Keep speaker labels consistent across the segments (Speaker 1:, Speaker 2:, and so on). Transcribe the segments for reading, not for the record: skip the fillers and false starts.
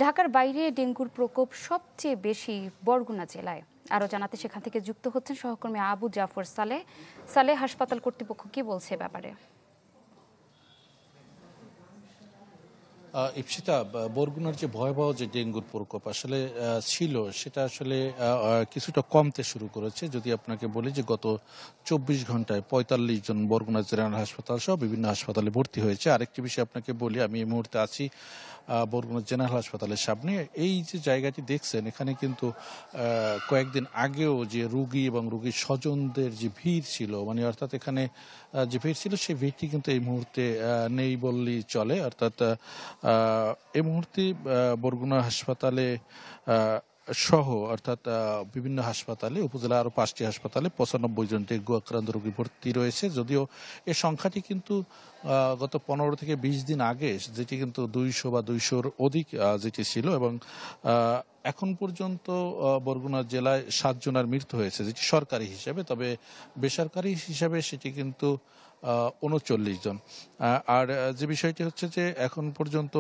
Speaker 1: ঢাকার বাইরে ডেঙ্গুর প্রকোপ সবচেয়ে বেশি বরগুনা জেলায়। আরও জানাতে সেখান থেকে যুক্ত হচ্ছেন সহকর্মী আবু জাফর সালেহ। সালেহ, হাসপাতাল কর্তৃপক্ষ কি বলছে ব্যাপারে?
Speaker 2: ইপসিতা, বরগুনার যে ভয়াবহ যে ডেঙ্গুর প্রকোপ আসলে ছিল, সেটা আসলে কিছুটা কমতে শুরু করেছে। যদি আপনাকে বলি যে গত ২৪ ঘন্টায় ৪৫ জন বরগুনা জেনারেল হাসপাতাল সহ বিভিন্ন হাসপাতালে ভর্তি হয়েছে। আরেকটি বিষয় আপনাকে বলি, আমি এই মুহূর্তে আছি বরগুনা জেনারেল হাসপাতালের সামনে। এই যে জায়গাটি দেখছেন, এখানে কিন্তু কয়েকদিন আগেও যে রুগী এবং রুগীর স্বজনদের যে ভিড় ছিল, মানে অর্থাৎ এখানে যে ভিড় ছিল, সেই ভিড়টি কিন্তু এই মুহূর্তে নেই বললেই চলে। অর্থাৎ এই মুহূর্তে বরগুনা হাসপাতালে সহ অর্থাৎ বিভিন্ন হাসপাতালে, উপজেলা আরও ৫টি হাসপাতালে ৯৫ জন ডেঙ্গু আক্রান্ত রোগী ভর্তি রয়েছে। যদিও এ সংখ্যাটি কিন্তু গত ১৫ থেকে ২০ দিন আগে যেটি কিন্তু ২০০ বা ২০০-র অধিক যেটি ছিল, এবং এখন পর্যন্ত বরগুনা জেলায় ৭ জনের মৃত্যু হয়েছে, যেটি সরকারি হিসেবে। তবে বেসরকারি হিসাবে সেটি কিন্তু ৩৯ জন। আর যে বিষয়টি হচ্ছে যে এখন পর্যন্ত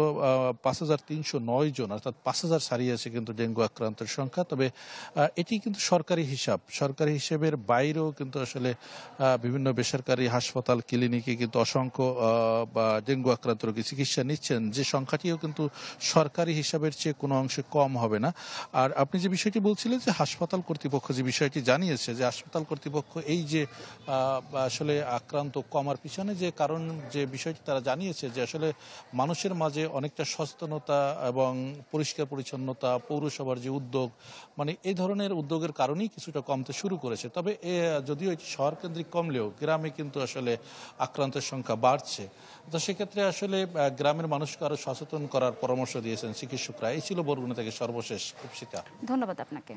Speaker 2: ৫,৩০৯ জন, অর্থাৎ ৫,০০০ ছাড়িয়েছে কিন্তু ডেঙ্গু আক্রান্তের সংখ্যা। তবে এটি কিন্তু সরকারি হিসাব। সরকারি হিসেবের বাইরেও কিন্তু আসলে বিভিন্ন বেসরকারি হাসপাতাল, ক্লিনিকে কিন্তু অসংখ্য বা ডেঙ্গু আক্রান্ত রোগী চিকিৎসা নিচ্ছেন, যে সংখ্যাটিও কিন্তু সরকারি হিসাবের চেয়ে কোনো অংশে কম হবে না। আর আপনি যে বিষয়টি বলছিলেন যে হাসপাতাল কর্তৃপক্ষ যে বিষয়টি জানিয়েছে, যে হাসপাতাল কর্তৃপক্ষ এই যে আসলে আক্রান্ত কমার পিছনে যে কারণ, যে বিষয়টি তারা জানিয়েছে, যে আসলে মানুষের মাঝে অনেকটা সচেতনতা এবং পরিষ্কার পরিচ্ছন্নতা, পৌরসভার যে উদ্যোগ, মানে এই ধরনের উদ্যোগের কারণেই কিছুটা কমতে শুরু করেছে। তবে যদিও এটি শহর কেন্দ্রিক কমলেও গ্রামে কিন্তু আসলে আক্রান্তের সংখ্যা বাড়ছে। তো সেক্ষেত্রে আসলে গ্রামের মানুষকে আরো সচেতন করার পরামর্শ দিয়েছেন চিকিৎসকরা। এই ছিল বরগুনা থেকে সর্বশেষ।
Speaker 1: ধন্যবাদ আপনাকে।